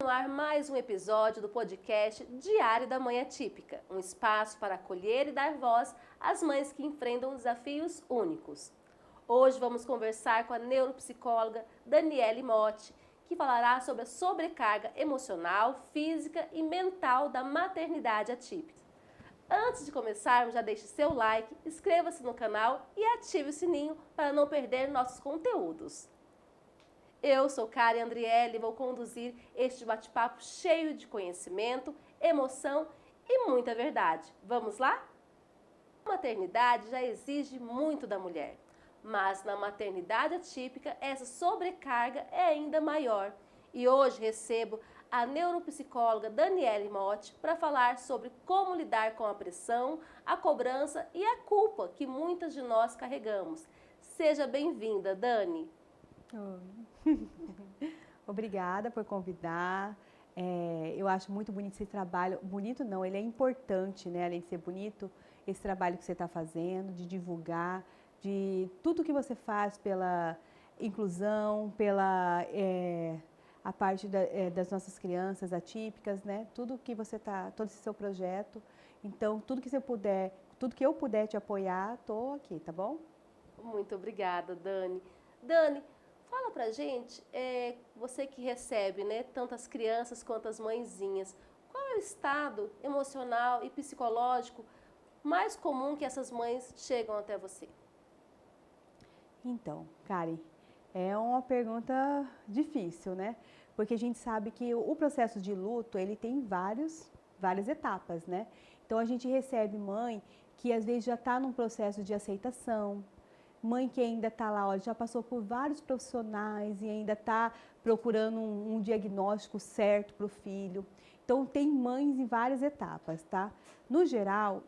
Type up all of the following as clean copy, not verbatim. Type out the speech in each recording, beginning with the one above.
no ar mais um episódio do podcast Diário da Mãe Atípica, um espaço para acolher e dar voz às mães que enfrentam desafios únicos. Hoje vamos conversar com a neuropsicóloga Daniele Motti, que falará sobre a sobrecarga emocional, física e mental da maternidade atípica. Antes de começarmos, já deixe seu like, inscreva-se no canal e ative o sininho para não perder nossos conteúdos. Eu sou Karen Andriele e vou conduzir este bate-papo cheio de conhecimento, emoção e muita verdade. Vamos lá? A maternidade já exige muito da mulher, mas na maternidade atípica essa sobrecarga é ainda maior. E hoje recebo a neuropsicóloga Daniele Motti para falar sobre como lidar com a pressão, a cobrança e a culpa que muitas de nós carregamos. Seja bem-vinda, Dani. Oi. Obrigada por convidar. Eu acho muito bonito esse trabalho. Bonito não, ele é importante, né? Além de ser bonito, esse trabalho que você está fazendo, de divulgar, de tudo que você faz pela inclusão, pela a parte das nossas crianças atípicas, né? Tudo que você está, todo esse seu projeto. Então, tudo que você puder, tudo que eu puder te apoiar, estou aqui, tá bom? Muito obrigada, Dani. Dani, fala pra gente, você que recebe, né, tanto as crianças quanto as mãezinhas, qual é o estado emocional e psicológico mais comum que essas mães chegam até você? Então, Karen, é uma pergunta difícil, né? Porque a gente sabe que o processo de luto, ele tem várias etapas, né? Então, a gente recebe mãe que às vezes já está num processo de aceitação, mãe que ainda está lá, olha, já passou por vários profissionais e ainda está procurando um diagnóstico certo para o filho. Então, tem mães em várias etapas, tá? No geral,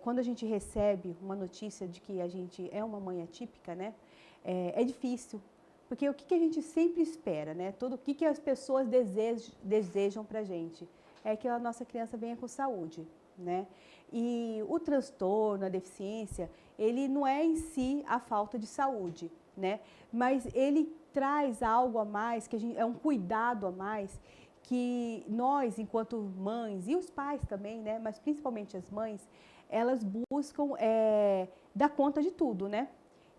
quando a gente recebe uma notícia de que a gente é uma mãe atípica, né? É difícil, porque o que a gente sempre espera, né? O que as pessoas desejam para a gente? É que a nossa criança venha com saúde, né? E o transtorno, a deficiência, ele não é em si a falta de saúde, né? Mas ele traz algo a mais, é um cuidado a mais, que nós, enquanto mães, e os pais também, né? Mas principalmente as mães, elas buscam dar conta de tudo, né?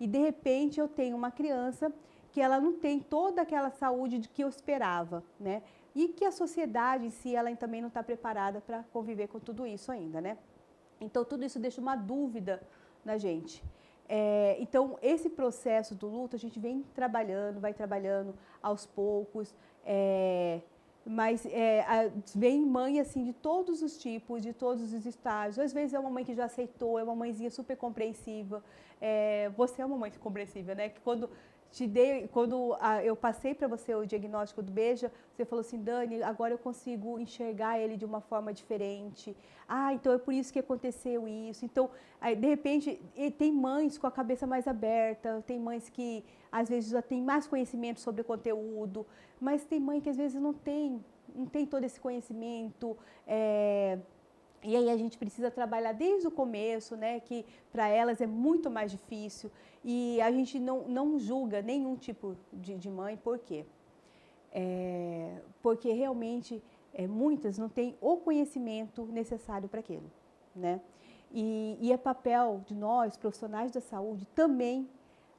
E de repente eu tenho uma criança que ela não tem toda aquela saúde de que eu esperava, né? E que a sociedade em si, ela também não está preparada para conviver com tudo isso ainda, né? Então, tudo isso deixa uma dúvida na gente. Então, esse processo do luto, a gente vai trabalhando aos poucos, mas vem mãe assim de todos os tipos, de todos os estágios. Às vezes é uma mãe que já aceitou, é uma mãezinha super compreensiva. Você é uma mãe compreensiva, né? Que quando eu passei para você o diagnóstico do Beja, você falou assim, Dani, agora eu consigo enxergar ele de uma forma diferente. Ah, então é por isso que aconteceu isso. Então, de repente, tem mães com a cabeça mais aberta, tem mães que às vezes já têm mais conhecimento sobre o conteúdo, mas tem mãe que às vezes não tem todo esse conhecimento. E aí a gente precisa trabalhar desde o começo, né, que para elas é muito mais difícil. E a gente não julga nenhum tipo de mãe, por quê? Porque realmente muitas não têm o conhecimento necessário para aquilo, né? E é papel de nós, profissionais da saúde, também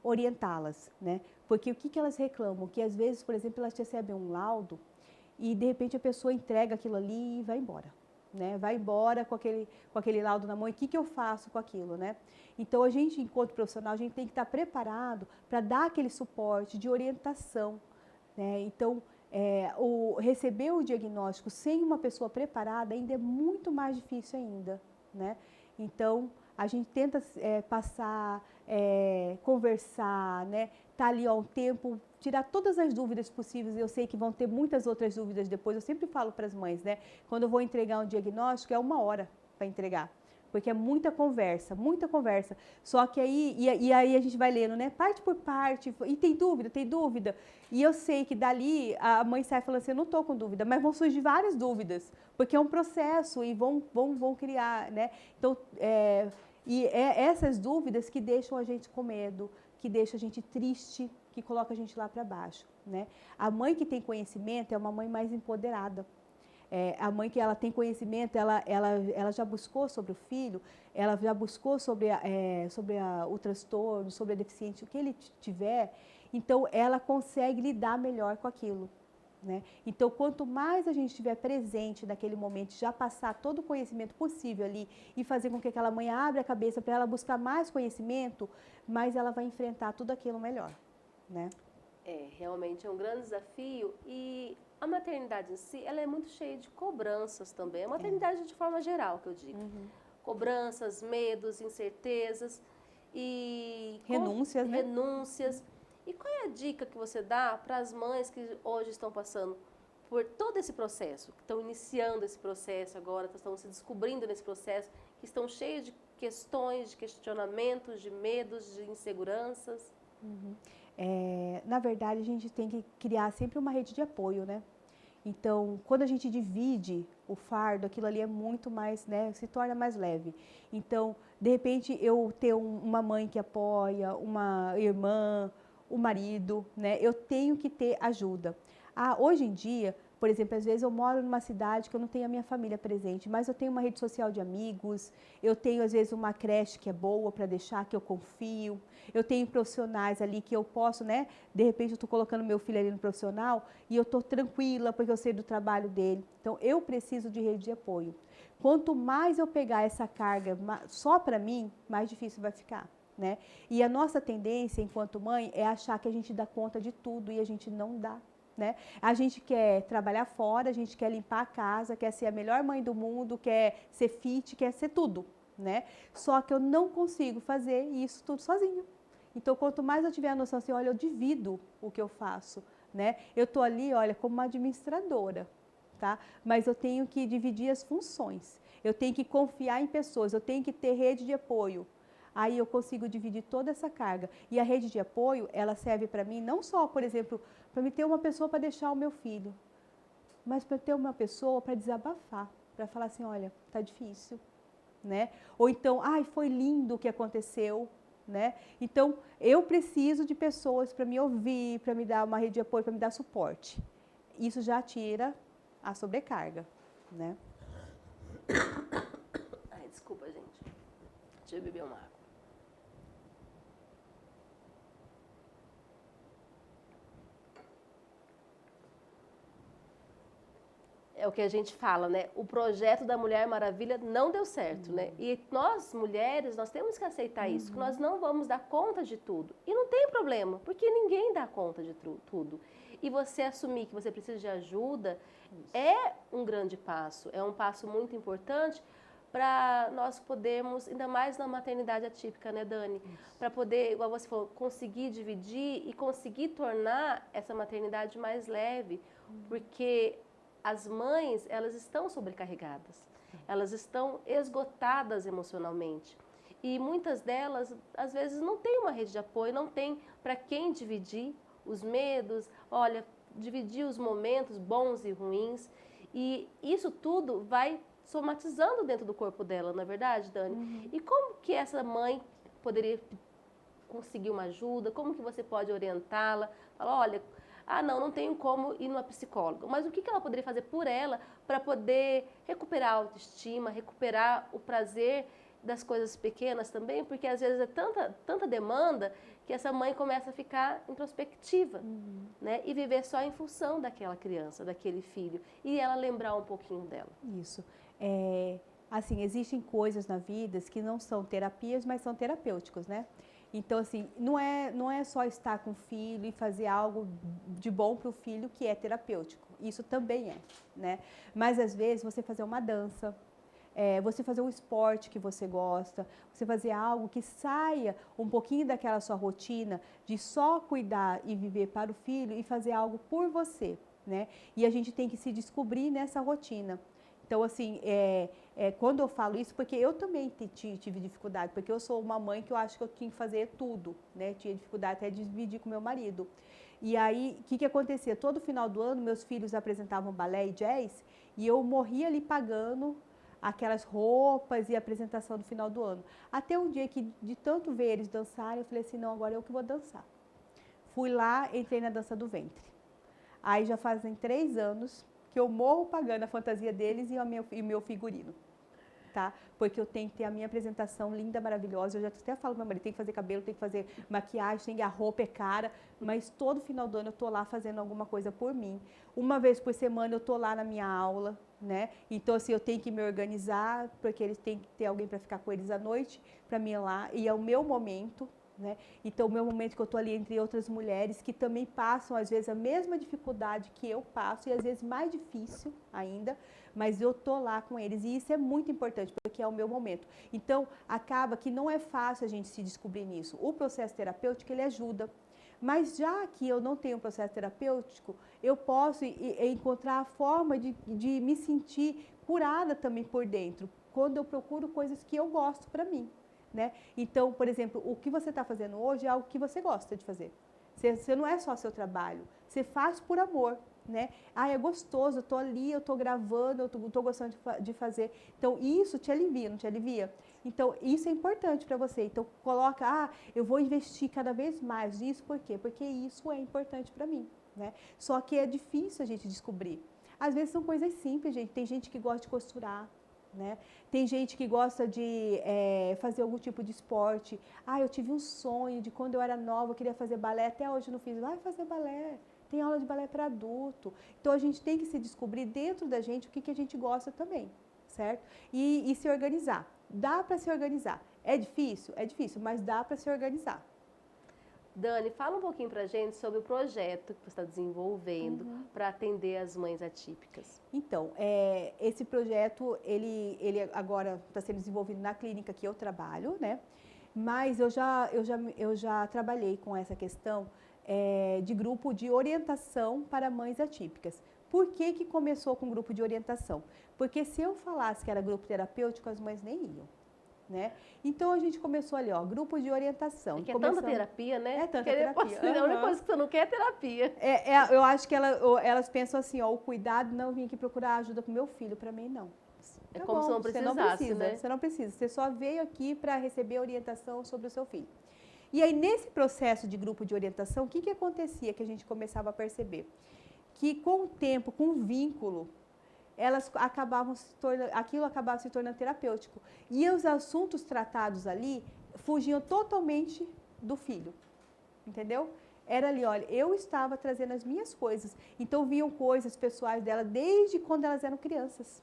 orientá-las, né? Porque o que elas reclamam? Que às vezes, por exemplo, elas recebem um laudo e de repente a pessoa entrega aquilo ali e vai embora. Né? Vai embora com aquele laudo na mão, e o que eu faço com aquilo, né? Então, a gente, enquanto profissional, a gente tem que estar preparado para dar aquele suporte de orientação, né? Então, receber o diagnóstico sem uma pessoa preparada ainda é muito mais difícil ainda, né? Então, a gente tenta passar, conversar, né? Tá ali ó, um tempo, tirar todas as dúvidas possíveis. Eu sei que vão ter muitas outras dúvidas depois. Eu sempre falo para as mães, né? Quando eu vou entregar um diagnóstico, é 1 hora para entregar. Porque é muita conversa, muita conversa. Só que aí a gente vai lendo, né? Parte por parte. E tem dúvida, tem dúvida. E eu sei que dali a mãe sai falando assim, eu não estou com dúvida, mas vão surgir várias dúvidas. Porque é um processo e vão criar, né? Então, essas dúvidas que deixam a gente com medo, que deixam a gente triste, que coloca a gente lá para baixo, né? A mãe que tem conhecimento é uma mãe mais empoderada. A mãe que ela tem conhecimento, ela já buscou sobre o filho, ela já buscou sobre o transtorno, sobre a deficiência, o que ele tiver, então ela consegue lidar melhor com aquilo. Né? Então, quanto mais a gente estiver presente naquele momento, já passar todo o conhecimento possível ali e fazer com que aquela mãe abra a cabeça para ela buscar mais conhecimento, mais ela vai enfrentar tudo aquilo melhor. Né? Realmente é um grande desafio e a maternidade em si, ela é muito cheia de cobranças também. A maternidade de forma geral, que eu digo. Uhum. Cobranças, medos, incertezas e renúncias, né? renúncias. E qual é a dica que você dá para as mães que hoje estão passando por todo esse processo, que estão iniciando esse processo agora, que estão se descobrindo nesse processo, que estão cheias de questões, de questionamentos, de medos, de inseguranças? Uhum. Na verdade, a gente tem que criar sempre uma rede de apoio, né? Então, quando a gente divide o fardo, aquilo ali é muito mais, né, se torna mais leve. Então, de repente, eu ter uma mãe que apoia, uma irmã, o marido, né, eu tenho que ter ajuda. Hoje em dia, por exemplo, às vezes eu moro numa cidade que eu não tenho a minha família presente, mas eu tenho uma rede social de amigos, eu tenho às vezes uma creche que é boa para deixar, que eu confio, eu tenho profissionais ali que eu posso, né, de repente eu estou colocando meu filho ali no profissional e eu estou tranquila porque eu sei do trabalho dele. Então, eu preciso de rede de apoio. Quanto mais eu pegar essa carga só para mim, mais difícil vai ficar. Né? E a nossa tendência, enquanto mãe, é achar que a gente dá conta de tudo e a gente não dá. Né? A gente quer trabalhar fora, a gente quer limpar a casa, quer ser a melhor mãe do mundo, quer ser fit, quer ser tudo. Né? Só que eu não consigo fazer isso tudo sozinho. Então, quanto mais eu tiver a noção assim, olha, eu divido o que eu faço. Né? Eu estou ali, olha, como uma administradora. Tá? Mas eu tenho que dividir as funções. Eu tenho que confiar em pessoas, eu tenho que ter rede de apoio. Aí eu consigo dividir toda essa carga. E a rede de apoio, ela serve para mim não só, por exemplo, para me ter uma pessoa para deixar o meu filho, mas para ter uma pessoa para desabafar, para falar assim, olha, tá difícil, né? Ou então, ai, foi lindo o que aconteceu, né? Então, eu preciso de pessoas para me ouvir, para me dar uma rede de apoio, para me dar suporte. Isso já tira a sobrecarga, né? Ai, desculpa, gente. Deixa eu beber uma água. É o que a gente fala, né? O projeto da Mulher Maravilha não deu certo, né? E nós, mulheres, nós temos que aceitar isso, que nós não vamos dar conta de tudo. E não tem problema, porque ninguém dá conta de tudo. E você assumir que você precisa de ajuda é um grande passo, é um passo muito importante para nós podermos, ainda mais na maternidade atípica, né, Dani? Para poder, igual você falou, conseguir dividir e conseguir tornar essa maternidade mais leve, porque as mães, elas estão sobrecarregadas, elas estão esgotadas emocionalmente. E muitas delas, às vezes, não têm uma rede de apoio, não tem para quem dividir os medos, olha, dividir os momentos bons e ruins. E isso tudo vai somatizando dentro do corpo dela, não é verdade, Dani? E como que essa mãe poderia conseguir uma ajuda? Como que você pode orientá-la? Falar, olha, não tenho como ir numa psicóloga. Mas o que ela poderia fazer por ela para poder recuperar a autoestima, recuperar o prazer das coisas pequenas também? Porque às vezes é tanta demanda que essa mãe começa a ficar introspectiva, né? E viver só em função daquela criança, daquele filho. E ela lembrar um pouquinho dela. Isso. Assim, existem coisas na vida que não são terapias, mas são terapêuticos, né? Então, assim, não é só estar com o filho e fazer algo de bom para o filho que é terapêutico. Isso também é, né? Mas, às vezes, você fazer uma dança, você fazer um esporte que você gosta, você fazer algo que saia um pouquinho daquela sua rotina de só cuidar e viver para o filho e fazer algo por você, né? E a gente tem que se descobrir nessa rotina. Então, assim, quando eu falo isso, porque eu também tive dificuldade, porque eu sou uma mãe que eu acho que eu tinha que fazer tudo, né? Tinha dificuldade até de dividir com meu marido. E aí, o que acontecia? Todo final do ano, meus filhos apresentavam balé e jazz, e eu morria ali pagando aquelas roupas e apresentação no final do ano. Até um dia que, de tanto ver eles dançarem, eu falei assim, não, agora eu que vou dançar. Fui lá, entrei na dança do ventre. Aí já fazem 3 anos que eu morro pagando a fantasia deles e o meu figurino. Tá? Porque eu tenho que ter a minha apresentação linda, maravilhosa. Eu já até falo pro meu marido, tem que fazer cabelo, tem que fazer maquiagem, tem que a roupa é cara, mas todo final do ano eu tô lá fazendo alguma coisa por mim. Uma vez por semana eu tô lá na minha aula, né? Então assim, eu tenho que me organizar, porque eles têm que ter alguém para ficar com eles à noite, para mim ir lá, e é o meu momento, né? Então o meu momento que eu tô ali entre outras mulheres que também passam às vezes a mesma dificuldade que eu passo e às vezes mais difícil ainda, mas eu tô lá com eles e isso é muito importante, porque é o meu momento. Então, acaba que não é fácil a gente se descobrir nisso. O processo terapêutico, ele ajuda. Mas já que eu não tenho um processo terapêutico, eu posso encontrar a forma de me sentir curada também por dentro, quando eu procuro coisas que eu gosto para mim, né? Então, por exemplo, o que você está fazendo hoje é algo que você gosta de fazer. Você não é só seu trabalho, você faz por amor, né? Ah, é gostoso, eu tô ali, eu tô gravando, eu tô gostando de fazer. Então, isso te alivia, não te alivia? Então, isso é importante para você. Então, coloca, eu vou investir cada vez mais nisso, por quê? Porque isso é importante para mim, né? Só que é difícil a gente descobrir. Às vezes são coisas simples, gente. Tem gente que gosta de costurar, né? Tem gente que gosta de fazer algum tipo de esporte. Eu tive um sonho de quando eu era nova, eu queria fazer balé, até hoje eu não fiz. Vai fazer balé. Tem aula de balé para adulto. Então, a gente tem que se descobrir dentro da gente o que a gente gosta também, certo? E se organizar. Dá para se organizar. É difícil? É difícil, mas dá para se organizar. Dani, fala um pouquinho pra gente sobre o projeto que você está desenvolvendo para atender as mães atípicas. Então, esse projeto, ele agora está sendo desenvolvido na clínica que eu trabalho, né? Mas eu já trabalhei com essa questão de grupo de orientação para mães atípicas. Por que começou com grupo de orientação? Porque se eu falasse que era grupo terapêutico, as mães nem iam. Né? Então a gente começou ali, grupo de orientação. É tanta terapia, né? É tanta terapia. A única coisa que você não quer é terapia. Eu acho que elas pensam assim, o cuidado, não, eu vim aqui procurar ajuda para o meu filho, para mim não. É como se não precisasse, né? Você não precisa, você só veio aqui para receber orientação sobre o seu filho. E aí, nesse processo de grupo de orientação, o que acontecia que a gente começava a perceber? Que com o tempo, com o vínculo, aquilo acabava se tornando terapêutico. E os assuntos tratados ali fugiam totalmente do filho, entendeu? Era ali, olha, eu estava trazendo as minhas coisas, então vinham coisas pessoais dela desde quando elas eram crianças.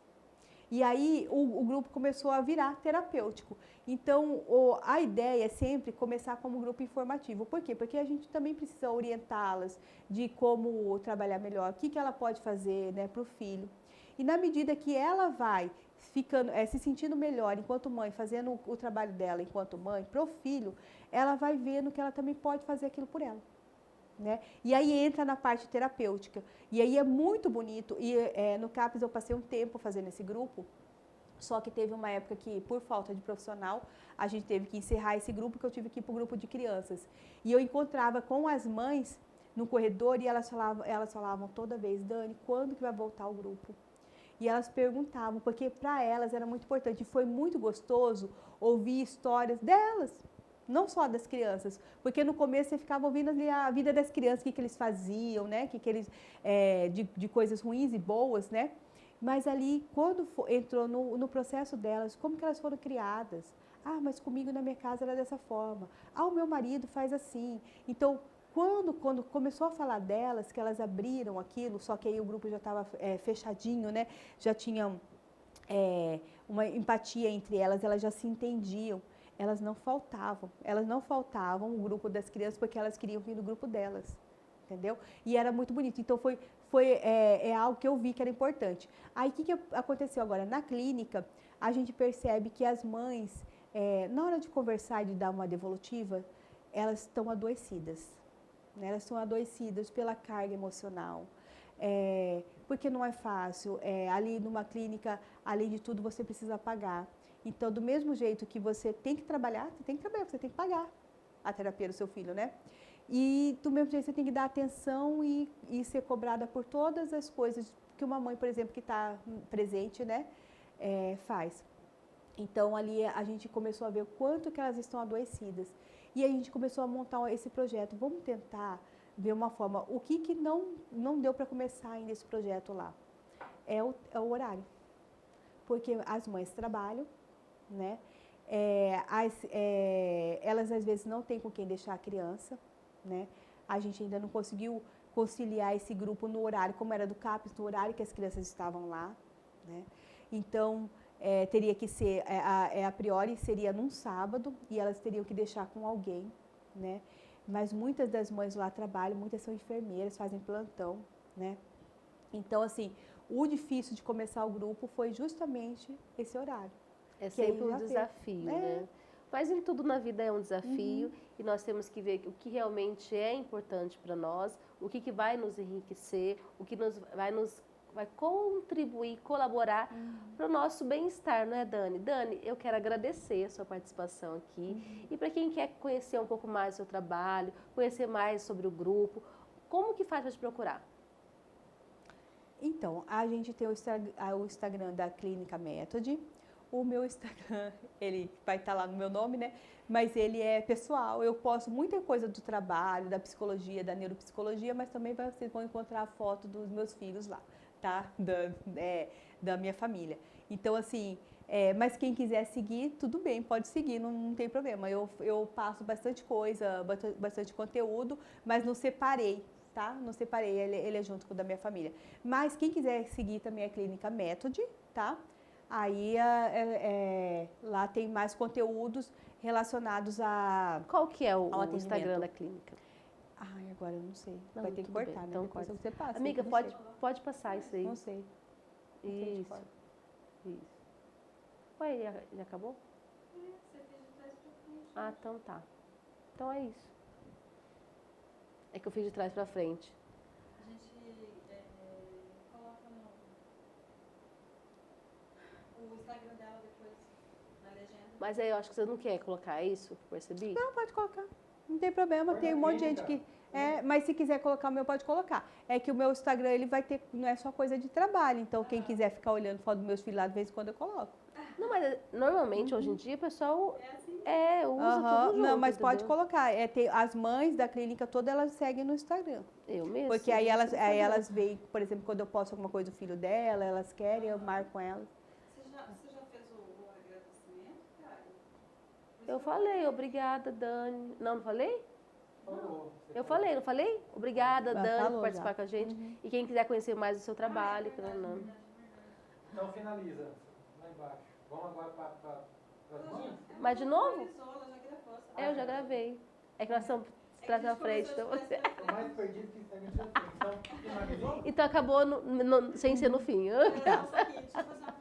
E aí o grupo começou a virar terapêutico. Então, a ideia é sempre começar como um grupo informativo. Por quê? Porque a gente também precisa orientá-las de como trabalhar melhor, o que ela pode fazer, né, para o filho. E na medida que ela vai ficando, se sentindo melhor enquanto mãe, fazendo o trabalho dela enquanto mãe, para o filho, ela vai vendo que ela também pode fazer aquilo por ela. Né? E aí entra na parte terapêutica. E aí é muito bonito. E no CAPES eu passei um tempo fazendo esse grupo, só que teve uma época que, por falta de profissional, a gente teve que encerrar esse grupo, que eu tive que ir para o grupo de crianças. E eu encontrava com as mães no corredor e elas falavam toda vez, Dani, quando que vai voltar o grupo? E elas perguntavam, porque para elas era muito importante. E foi muito gostoso ouvir histórias delas, não só das crianças, porque no começo você ficava ouvindo ali a vida das crianças, o que eles faziam, né? De coisas ruins e boas, né? Mas ali, quando entrou no processo delas, como que elas foram criadas? Mas comigo na minha casa era dessa forma. O meu marido faz assim. Então, quando começou a falar delas, que elas abriram aquilo, só que aí o grupo já estava fechadinho, né? Já tinham uma empatia entre elas já se entendiam. Elas não faltavam o grupo das crianças porque elas queriam vir no grupo delas, entendeu? E era muito bonito. Então foi algo que eu vi que era importante. Aí o que aconteceu agora? Na clínica, a gente percebe que as mães, na hora de conversar e de dar uma devolutiva, elas estão adoecidas. Né? Elas estão adoecidas pela carga emocional. Porque não é fácil. Ali numa clínica, além de tudo, você precisa pagar. Então, do mesmo jeito que você tem que trabalhar, você tem que pagar a terapia do seu filho, né? E do mesmo jeito você tem que dar atenção e ser cobrada por todas as coisas que uma mãe, por exemplo, que está presente, né, faz. Então, ali a gente começou a ver o quanto que elas estão adoecidas. E a gente começou a montar esse projeto. Vamos tentar ver uma forma. O que não deu para começar ainda esse projeto lá? É o horário. Porque as mães trabalham, né? Elas às vezes não têm com quem deixar a criança, né? A gente ainda não conseguiu conciliar esse grupo no horário, como era do CAPES, no horário que as crianças estavam lá, né? Então, teria que ser, a priori seria num sábado e elas teriam que deixar com alguém, né? Mas muitas das mães lá trabalham, muitas são enfermeiras, fazem plantão, né? Então, assim, o difícil de começar o grupo foi justamente esse horário. É sempre um desafio, né? Mas em tudo na vida é um desafio e nós temos que ver o que realmente é importante para nós, o que vai nos enriquecer, o que vai contribuir, colaborar para o nosso bem-estar, não é, Dani? Dani, eu quero agradecer a sua participação aqui. E para quem quer conhecer um pouco mais do seu trabalho, conhecer mais sobre o grupo, como que faz para te procurar? Então, a gente tem o Instagram da Clínica Métode. O meu Instagram, ele vai estar lá no meu nome, né? Mas ele é pessoal. Eu posto muita coisa do trabalho, da psicologia, da neuropsicologia, mas também vocês vão encontrar a foto dos meus filhos lá, tá? Da minha família. Então, assim, mas quem quiser seguir, tudo bem, pode seguir, não tem problema. Eu passo bastante coisa, bastante conteúdo, mas não separei, tá? Não separei, ele é junto com o da minha família. Mas quem quiser seguir também a Clínica Métode, tá? Aí lá tem mais conteúdos relacionados a... Qual que é o Instagram da clínica? Ai, agora eu não sei. Não, vai ter que cortar, bem. né? Então, depois você passa. Amiga, pode passar isso aí. Não sei. Isso. Ué, já acabou? Você fez de trás pra frente. Ah, então tá. Então é isso. É que eu fiz de trás pra frente. A gente coloca o Instagram dela depois na legenda. Mas aí eu acho que você não quer colocar isso, percebi? Não, pode colocar. Não tem problema, tem um monte de gente que... mas se quiser colocar o meu, pode colocar. É que o meu Instagram, ele vai ter... Não é só coisa de trabalho, então quem quiser ficar olhando foto dos meus filhos lá, de vez em quando eu coloco. Não, mas normalmente, hoje em dia, o pessoal usa tudo junto, não, mas entendeu? pode colocar. As mães da clínica toda, elas seguem no Instagram. Eu mesmo. Porque aí elas veem, por exemplo, quando eu posto alguma coisa do filho dela, elas querem, eu marco elas. Você já fez o agradecimento, cara? Eu falei, obrigada, Dani. Não falei? Eu falei, não falei? Obrigada, Dani, por participar com a gente. E quem quiser conhecer mais do seu trabalho, Então finaliza, lá embaixo. Vamos agora para as mães? Mas de novo? Ela já gravou. Eu já gravei. É que nós estamos trás da frente, então você... Estou mais perdido que Instagram. Então finalizou? Então acabou sem ser no fim. Não, só aqui, deixa eu fazer uma